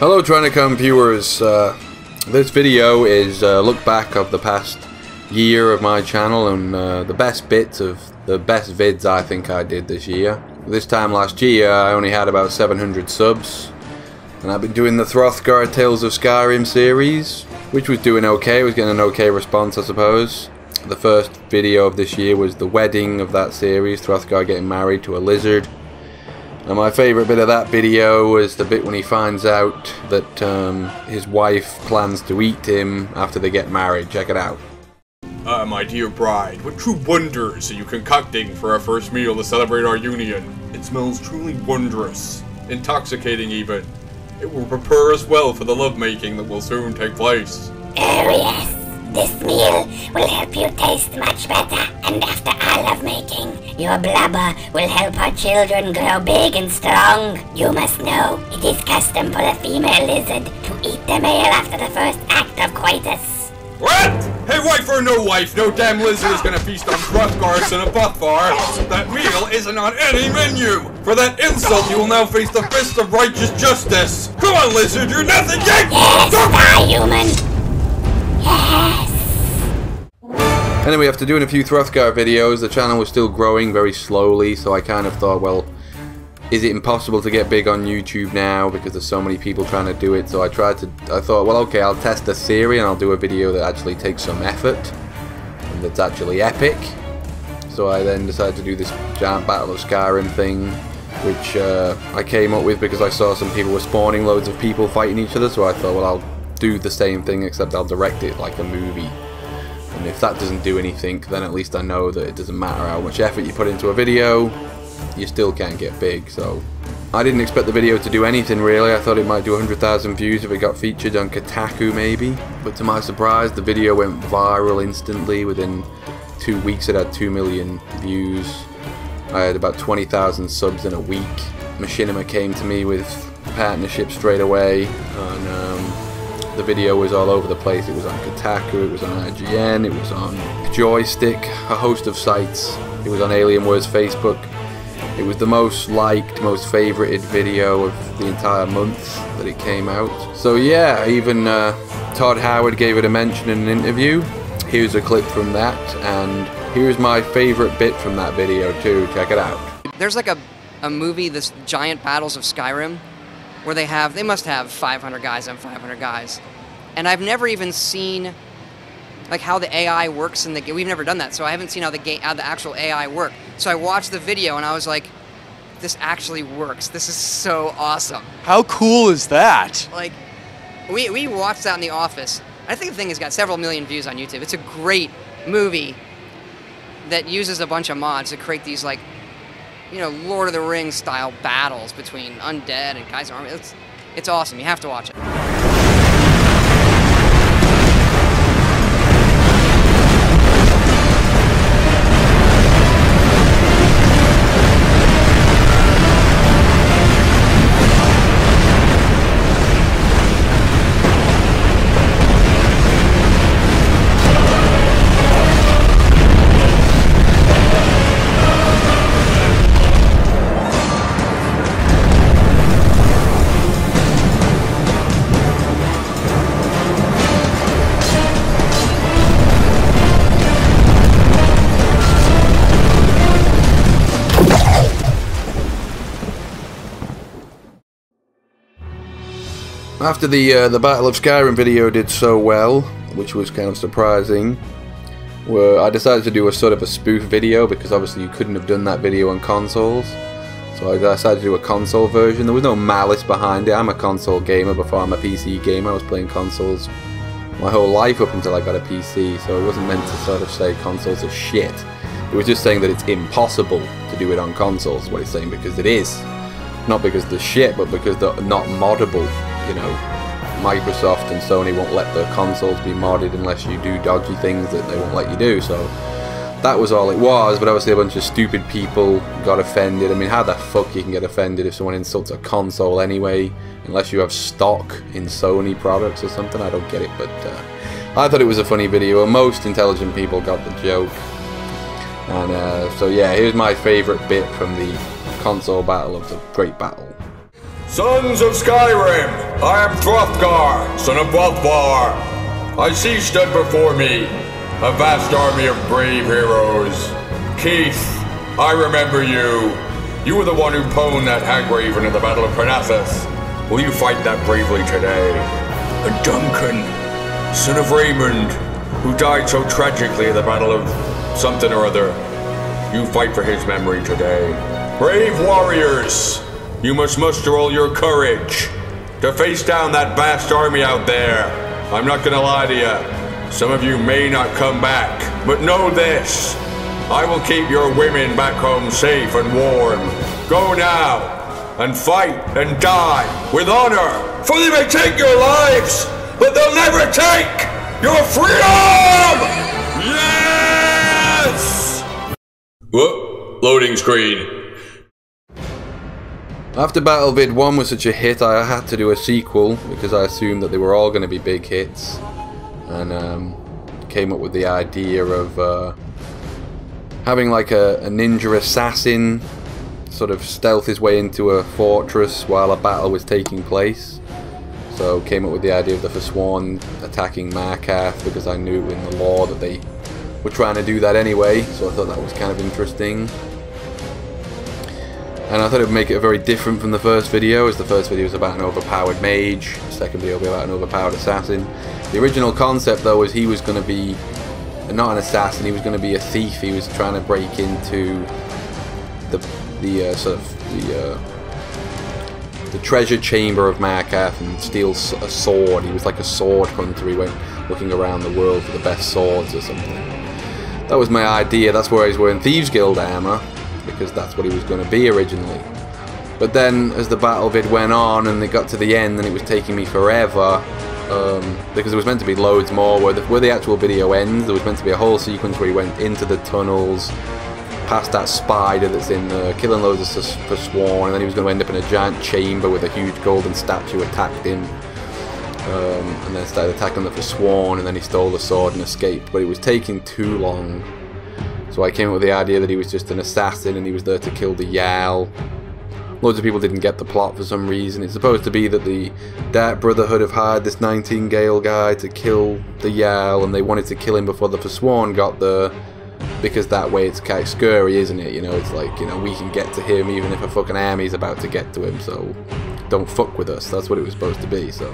Hello Trynicom viewers, this video is a look back of the past year of my channel and the best bits of the best vids I think I did this year. This time last year I only had about 700 subs and I've been doing the Hrothgar Tales of Skyrim series, which was doing okay, it was getting an okay response I suppose. The first video of this year was the wedding of that series, Hrothgar getting married to a lizard. And my favourite bit of that video was the bit when he finds out that his wife plans to eat him after they get married. Check it out. My dear bride, what true wonders are you concocting for our first meal to celebrate our union? It smells truly wondrous, intoxicating even. It will prepare us well for the lovemaking that will soon take place. Oh yes, this meal will help you taste much better, and after our lovemaking, your blubber will help our children grow big and strong. You must know, it is custom for the female lizard to eat the male after the first act of coitus. What? Hey, wife or no wife, no damn lizard is gonna feast on Hrothgar's and a Buffar. That meal isn't on any menu. For that insult, you will now face the fist of righteous justice. Come on, lizard, you're nothing yet! Yes, die, human! Yes! Anyway, after doing a few Hrothgar videos, the channel was still growing very slowly, so I kind of thought, well, is it impossible to get big on YouTube now because there's so many people trying to do it? So I thought, well, okay, I'll test the theory and I'll do a video that actually takes some effort and that's actually epic. So I then decided to do this giant Battle of Skyrim thing, which I came up with because I saw some people were spawning loads of people fighting each other, so I thought, well, I'll do the same thing except I'll direct it like a movie. And if that doesn't do anything, then at least I know that it doesn't matter how much effort you put into a video, you still can't get big. So I didn't expect the video to do anything really. I thought it might do 100,000 views if it got featured on Kotaku maybe. But to my surprise, the video went viral instantly. Within 2 weeks it had 2 million views. I had about 20,000 subs in a week. Machinima came to me with partnership straight away, and the video was all over the place. It was on Kotaku, it was on IGN, it was on Joystick, a host of sites. It was on Alienware's Facebook. It was the most liked, most favorited video of the entire month that it came out. So yeah, even Todd Howard gave it a mention in an interview. Here's a clip from that, and here's my favorite bit from that video too. Check it out. There's like a movie, this Giant Battles of Skyrim, where they must have 500 guys on 500 guys. And I've never even seen like how the AI works in the game. We've never done that, so I haven't seen how the actual AI work. So I watched the video and I was like, this actually works. This is so awesome. How cool is that? Like, we watched that in the office. I think the thing has got several million views on YouTube. It's a great movie that uses a bunch of mods to create these, like, you know, Lord of the Rings style battles between undead and guys in armor. It's awesome. You have to watch it. After the Battle of Skyrim video did so well, which was kind of surprising, I decided to do a sort of a spoof video because obviously you couldn't have done that video on consoles. So I decided to do a console version. There was no malice behind it. I'm a console gamer before I'm a PC gamer. I was playing consoles my whole life up until I got a PC, so it wasn't meant to sort of say consoles are shit. It was just saying that it's impossible to do it on consoles, is what it's saying, because it is. Not because they're shit, but because they're not moddable. You know, Microsoft and Sony won't let their consoles be modded unless you do dodgy things that they won't let you do, so that was all it was. But obviously a bunch of stupid people got offended. I mean, how the fuck you can get offended if someone insults a console anyway, unless you have stock in Sony products or something? I don't get it, but I thought it was a funny video, and most intelligent people got the joke. And so yeah, here's my favourite bit from the console battle of the Great Battle. Sons of Skyrim, I am Hrothgar, son of Wealthvar. I see stood before me a vast army of brave heroes. Keith, I remember you. You were the one who pwned that Hagraven in the Battle of Parnassus. Will you fight that bravely today? And Duncan, son of Raymond, who died so tragically in the Battle of something or other. You fight for his memory today. Brave warriors, you must muster all your courage to face down that vast army out there. I'm not gonna lie to you. Some of you may not come back, but know this. I will keep your women back home safe and warm. Go now and fight and die with honor. For they may take your lives, but they'll never take your freedom! Yes! Whoop, loading screen. After Battlevid 1 was such a hit, I had to do a sequel because I assumed that they were all going to be big hits, and came up with the idea of having like a ninja assassin sort of stealth his way into a fortress while a battle was taking place. So came up with the idea of the Forsworn attacking Markarth because I knew in the lore that they were trying to do that anyway, so I thought that was kind of interesting. And I thought it would make it very different from the first video, as the first video was about an overpowered mage, the second video will be about an overpowered assassin. The original concept though was he was going to be not an assassin, he was going to be a thief. He was trying to break into the treasure chamber of Markarth and steal a sword. He was like a sword hunter, he went looking around the world for the best swords or something. That was my idea, that's why he's wearing Thieves Guild armor, because that's what he was going to be originally. But then as the battle vid went on and it got to the end and it was taking me forever, because there was meant to be loads more, where the actual video ends, there was meant to be a whole sequence where he went into the tunnels, past that spider that's in there, killing loads of Forsworn, and then he was going to end up in a giant chamber with a huge golden statue attacked him, and then started attacking the Forsworn, and then he stole the sword and escaped, but it was taking too long. So I came up with the idea that he was just an assassin and he was there to kill the Jarl. Loads of people didn't get the plot for some reason. It's supposed to be that the Dark Brotherhood have hired this Nightingale guy to kill the Jarl, and they wanted to kill him before the Forsworn got there, because that way it's kind of scary, isn't it? You know, it's like, you know, we can get to him even if a fucking army's about to get to him, so don't fuck with us. That's what it was supposed to be, so.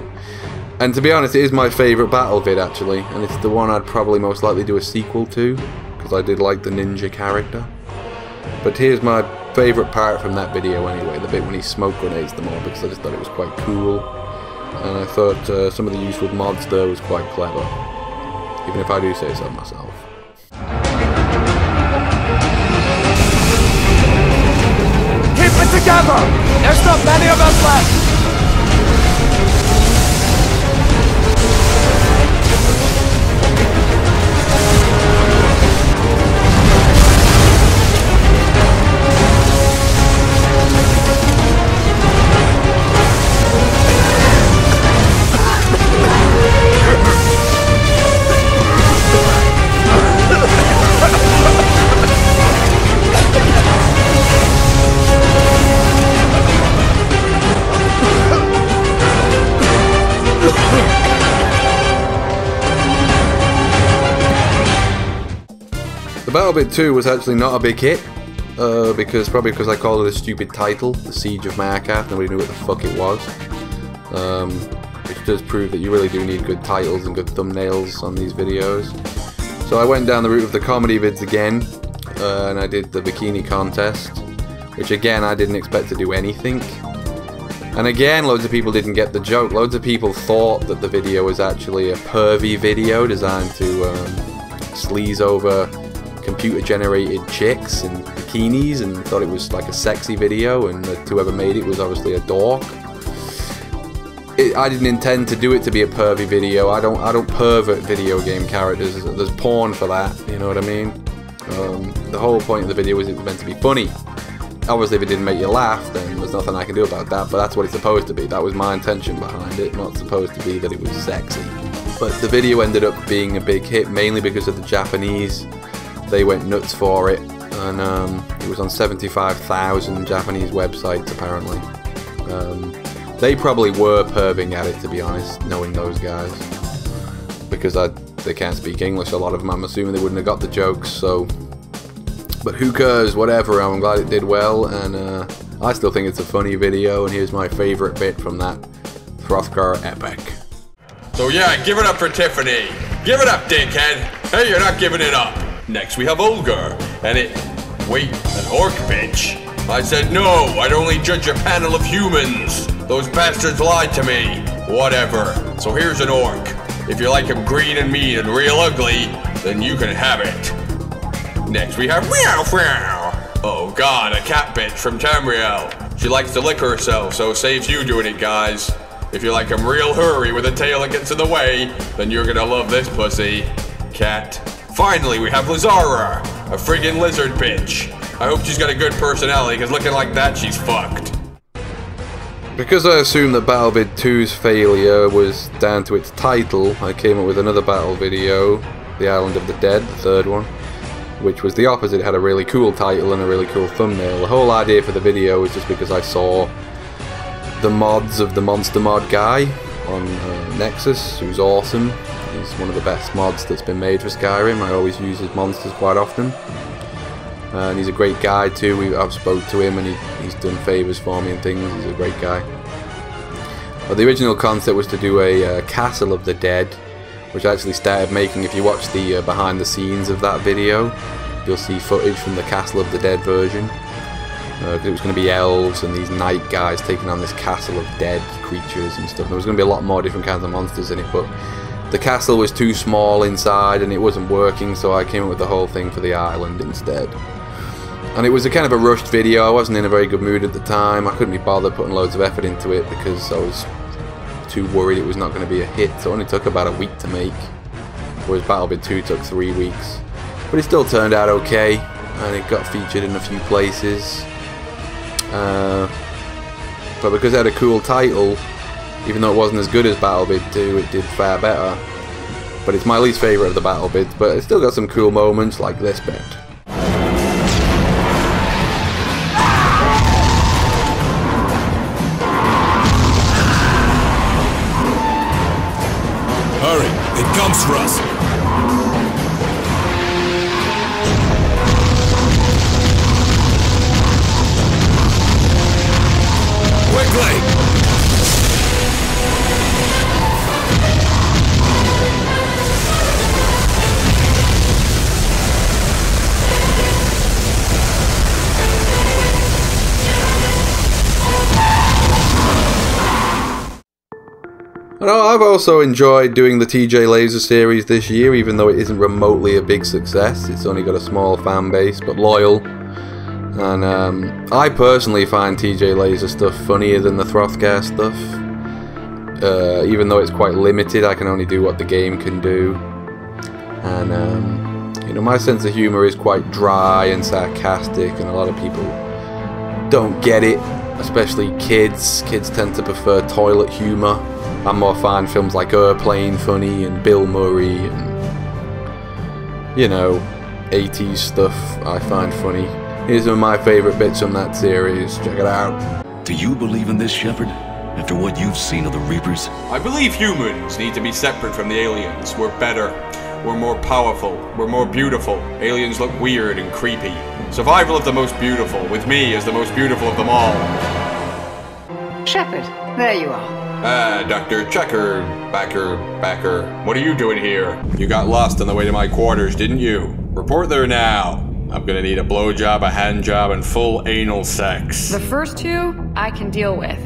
And to be honest, it is my favourite battle vid, actually, and it's the one I'd probably most likely do a sequel to, because I did like the ninja character. But here's my favourite part from that video anyway, the bit when he smoke grenades them all, because I just thought it was quite cool, and I thought some of the use with mods there was quite clever, even if I do say so myself. Keep it together! There's not many of us left! The Battlevid 2 was actually not a big hit, probably because I called it a stupid title, The Siege of Markarth. Nobody knew what the fuck it was. Which does prove that you really do need good titles and good thumbnails on these videos. So I went down the route of the comedy vids again, and I did the bikini contest, which again I didn't expect to do anything. And again, loads of people didn't get the joke. Loads of people thought that the video was actually a pervy video designed to sleaze over computer-generated chicks in bikinis, and thought it was like a sexy video, and whoever made it was obviously a dork. I didn't intend to do it to be a pervy video. I don't pervert video game characters. There's porn for that, you know what I mean? The whole point of the video was it was meant to be funny. Obviously, if it didn't make you laugh, then there's nothing I can do about that, but that's what it's supposed to be. That was my intention behind it, not supposed to be that it was sexy. But the video ended up being a big hit, mainly because of the Japanese. They went nuts for it, and it was on 75,000 Japanese websites, apparently. They probably were perving at it, to be honest, knowing those guys. Because they can't speak English, a lot of them, I'm assuming they wouldn't have got the jokes, so... But who cares, whatever, I'm glad it did well, and I still think it's a funny video, and here's my favourite bit from that Hrothgar epic. So yeah, give it up for Tiffany. Give it up, dickhead. Hey, you're not giving it up. Next we have Olga, and it... Wait, an orc bitch? I said no, I'd only judge a panel of humans. Those bastards lied to me. Whatever. So here's an orc. If you like him green and mean and real ugly, then you can have it. Next we have Meow Meow. Oh god, a cat bitch from Tamriel. She likes to lick herself, so saves you doing it, guys. If you like him real hurry with a tail that gets in the way, then you're gonna love this pussy. Cat. Finally, we have Lazara, a friggin' lizard bitch. I hope she's got a good personality, because looking like that, she's fucked. Because I assume that BattleBid 2's failure was down to its title, I came up with another battle video, The Island of the Dead, the third one, which was the opposite. It had a really cool title and a really cool thumbnail. The whole idea for the video was just because I saw the mods of the Monster Mod guy on Nexus, who's awesome. He's one of the best mods that's been made for Skyrim. I always use his monsters quite often. And he's a great guy too. I've spoke to him and he's done favours for me and things. He's a great guy. But the original concept was to do a Castle of the Dead, which I actually started making. If you watch the behind the scenes of that video, you'll see footage from the Castle of the Dead version. Because it was going to be elves and these night guys taking on this castle of dead creatures and stuff. There was going to be a lot more different kinds of monsters in it, but the castle was too small inside and it wasn't working, so I came up with the whole thing for the island instead. And it was a kind of a rushed video. I wasn't in a very good mood at the time. I couldn't be bothered putting loads of effort into it because I was too worried it was not going to be a hit. So it only took about a week to make, whereas BattleBid 2 took 3 weeks. But it still turned out okay, and it got featured in a few places. But because it had a cool title, even though it wasn't as good as BattleBid 2, it did far better. But it's my least favourite of the BattleBids, but it's still got some cool moments like this bit. Hurry, it comes for us. Quickly! I've also enjoyed doing the TJ Laser series this year, even though it isn't remotely a big success. It's only got a small fan base, but loyal. And I personally find TJ Laser stuff funnier than the Hrothgar stuff. Even though it's quite limited, I can only do what the game can do. And you know, my sense of humor is quite dry and sarcastic, and a lot of people don't get it, especially kids. Kids tend to prefer toilet humor. I more find films like Airplane funny and Bill Murray and, you know, 80s stuff I find funny. Here's some of my favourite bits from that series. Check it out. Do you believe in this, Shepard? After what you've seen of the Reapers? I believe humans need to be separate from the aliens. We're better. We're more powerful. We're more beautiful. Aliens look weird and creepy. Survival of the most beautiful, with me as the most beautiful of them all. Shepard, there you are. Dr. Checker, Backer, what are you doing here? You got lost on the way to my quarters, didn't you? Report there now. I'm gonna need a blowjob, a handjob, and full anal sex. The first two, I can deal with.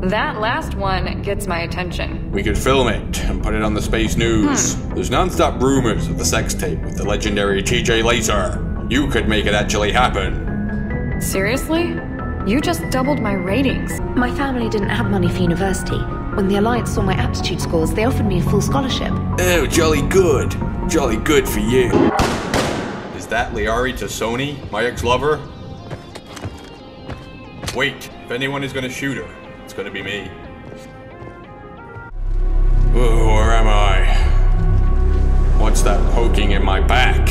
That last one gets my attention. We could film it and put it on the Space News. There's non-stop rumors of the sex tape with the legendary TJ Laser. You could make it actually happen. Seriously? You just doubled my ratings. My family didn't have money for university. When the Alliance saw my aptitude scores, they offered me a full scholarship. Oh, jolly good. Jolly good for you. Is that Liari Tassoni, my ex-lover? Wait, if anyone is gonna shoot her, it's gonna be me. Oh, where am I? What's that poking in my back?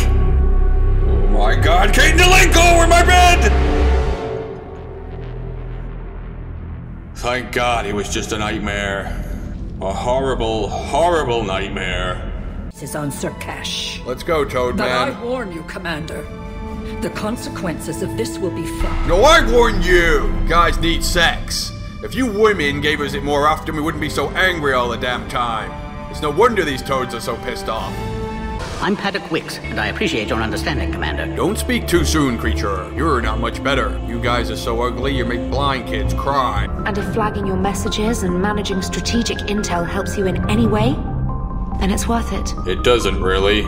Oh my god, Kate Delenko, over my bed! Thank God he was just a nightmare. A horrible, horrible nightmare. This is on Sirkash. Let's go, Toad But Man. I warn you, Commander. The consequences of this will be felt. No, I warn you! Guys need sex. If you women gave us it more often, we wouldn't be so angry all the damn time. It's no wonder these toads are so pissed off. I'm Paddock Wicks, and I appreciate your understanding, Commander. Don't speak too soon, creature. You're not much better. You guys are so ugly, you make blind kids cry. And if flagging your messages and managing strategic intel helps you in any way, then it's worth it. It doesn't really.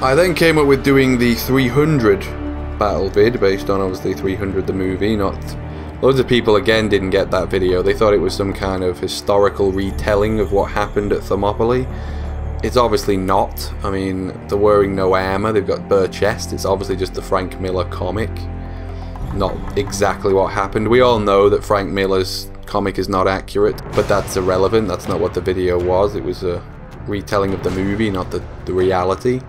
I then came up with doing the 300 battle vid, based on obviously 300 the movie. Loads of people again didn't get that video. They thought it was some kind of historical retelling of what happened at Thermopylae. It's obviously not. I mean, they're wearing no armor, they've got bare chest. It's obviously just the Frank Miller comic. Not exactly what happened. We all know that Frank Miller's comic is not accurate, but that's irrelevant. That's not what the video was. It was a retelling of the movie, not the reality.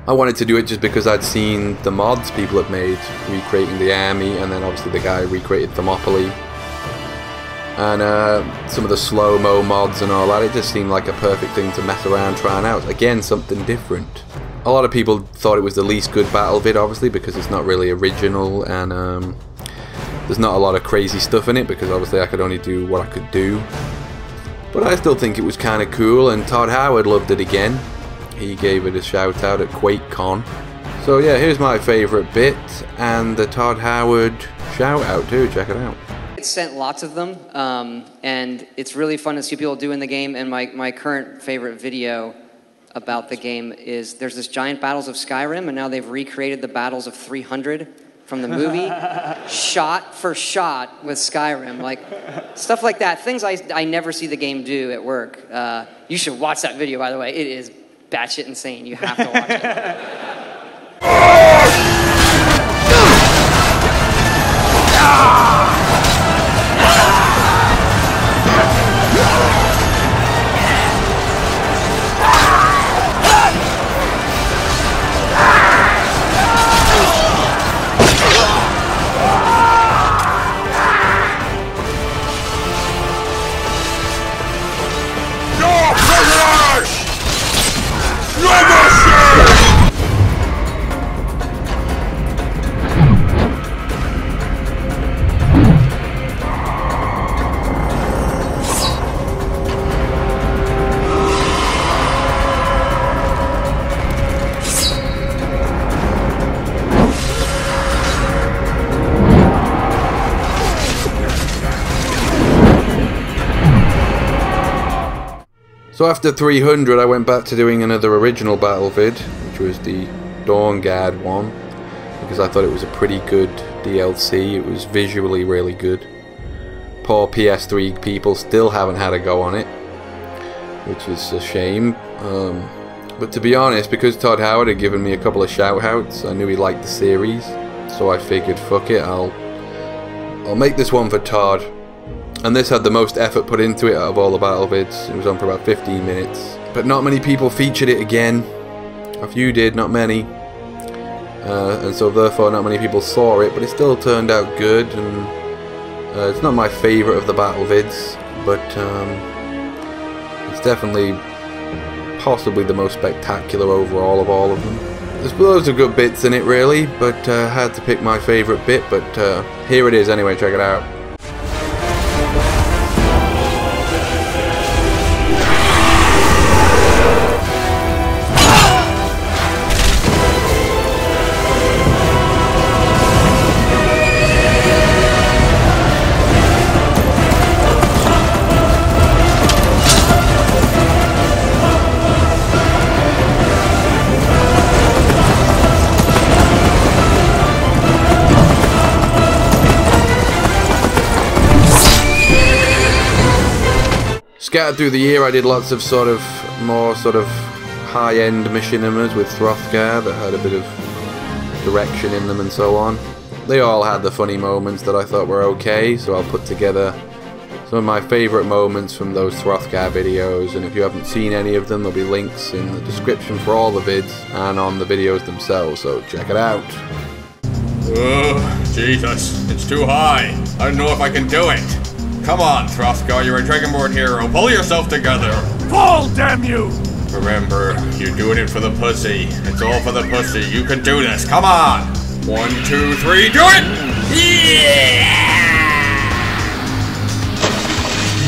I wanted to do it just because I'd seen the mods people had made recreating the army, and then obviously the guy recreated Thermopylae. And some of the slow-mo mods and all that, it just seemed like a perfect thing to mess around trying out. Again, something different. A lot of people thought it was the least good battle vid, obviously, because it's not really original, and there's not a lot of crazy stuff in it, because obviously I could only do what I could do. But I still think it was kind of cool, and Todd Howard loved it again. He gave it a shout out at QuakeCon. So yeah, here's my favourite bit, and the Todd Howard shout out too, check it out. It sent lots of them, and it's really fun to see people doing the game, and my current favorite video about the game is there's this giant battles of Skyrim, and now they've recreated the battles of 300 from the movie, shot for shot with Skyrim, like stuff like that, things I never see the game do at work. You should watch that video, by the way. It is batshit insane. You have to watch it. So after 300 I went back to doing another original battle vid, which was the Dawn Guard one, because I thought it was a pretty good DLC. It was visually really good. Poor PS3 people still haven't had a go on it, which is a shame. But to be honest, because Todd Howard had given me a couple of shout outs, I knew he liked the series, so I figured fuck it, I'll make this one for Todd. And this had the most effort put into it out of all the battle vids. It was on for about 15 minutes. But not many people featured it again. A few did, not many. And so therefore not many people saw it, but it still turned out good. And it's not my favourite of the battle vids, but it's definitely possibly the most spectacular overall of all of them. There's loads of good bits in it really, but I had to pick my favourite bit, but here it is anyway, check it out. Scattered through the year I did lots of more high-end machinimas with Hrothgar that had a bit of direction in them and so on. They all had the funny moments that I thought were okay, so I'll put together some of my favourite moments from those Hrothgar videos, and if you haven't seen any of them, there'll be links in the description for all the vids and on the videos themselves, so check it out. Jesus, it's too high. I don't know if I can do it. Come on, Throthgar, you're a Dragonborn hero. Pull yourself together. Fall, damn you! Remember, you're doing it for the pussy. It's all for the pussy. You can do this. Come on. 1, 2, 3, do it! Yeah!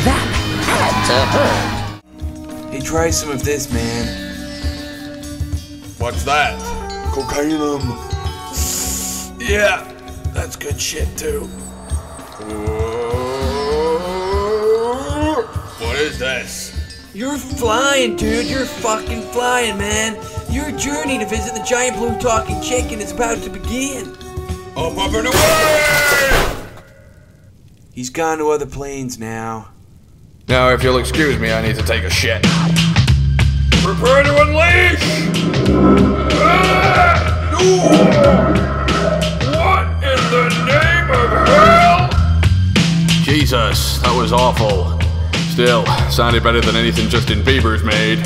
That had to hurt. Hey, try some of this, man. What's that? Cocaine. Yeah, that's good shit too. What is this? You're flying, dude. You're fucking flying, man. Your journey to visit the giant blue talking chicken is about to begin. Up and away! He's gone to other planes now. Now, if you'll excuse me, I need to take a shit. Prepare to unleash! What in the name of hell? Jesus, that was awful. Still, sounded better than anything Justin Bieber's made.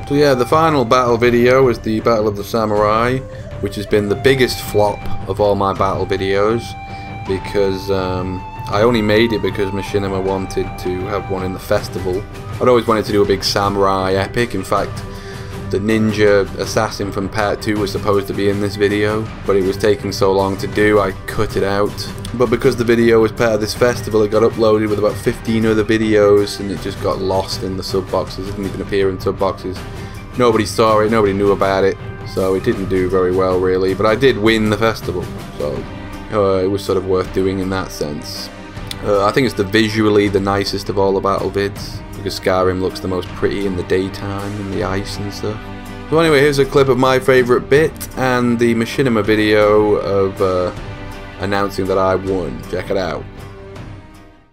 So yeah, the final battle video is the Battle of the Samurai, which has been the biggest flop of all my battle videos, because I only made it because Machinima wanted to have one in the festival. I'd always wanted to do a big samurai epic. In fact, the ninja assassin from part 2 was supposed to be in this video, but it was taking so long to do, I cut it out. But because the video was part of this festival, it got uploaded with about 15 other videos, and it just got lost in the sub boxes. It didn't even appear in sub boxes. Nobody saw it, nobody knew about it, so it didn't do very well really. But I did win the festival, so it was sort of worth doing in that sense. I think it's visually the nicest of all the battle vids, because Skyrim looks the most pretty in the daytime, in the ice and stuff. So anyway, here's a clip of my favourite bit, and the Machinima video of announcing that I won. Check it out.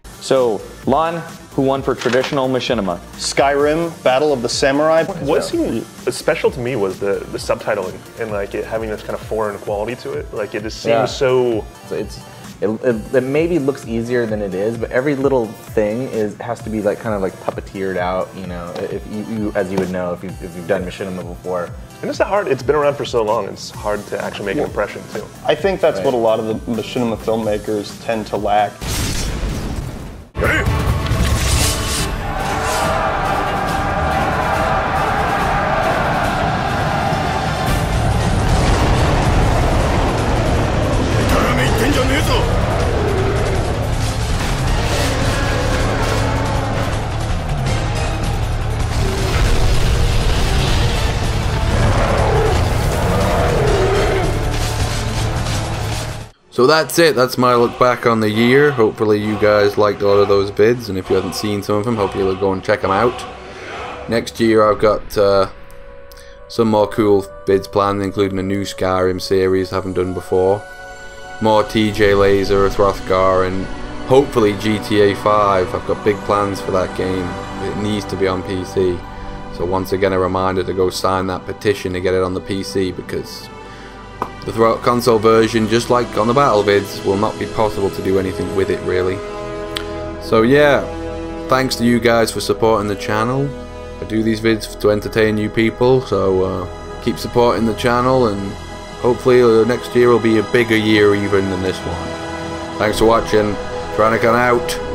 So, Lon, who won for traditional Machinima? Skyrim, Battle of the Samurai. What seemed special to me was the subtitling, and like it having this kind of foreign quality to it. Like it just seems so... It maybe looks easier than it is, but every little thing has to be like kind of like puppeteered out, you know, if you as you would know if you've done Machinima before. And it's hard. It's been around for so long. It's hard to actually make an impression too. I think that's what a lot of the Machinima filmmakers tend to lack. So that's it, that's my look back on the year. Hopefully you guys liked a lot of those vids, and if you haven't seen some of them, hopefully you'll go and check them out. Next year I've got some more cool vids planned, including a new Skyrim series I haven't done before. More TJ Laser, Throthgar, and hopefully GTA 5. I've got big plans for that game. It needs to be on PC. So once again a reminder to go sign that petition to get it on the PC, because the console version, just like on the battle vids, will not be possible to do anything with it really. So yeah, thanks to you guys for supporting the channel. I do these vids to entertain you people, so keep supporting the channel, and hopefully next year will be a bigger year even than this one. Thanks for watching. Tranacon out.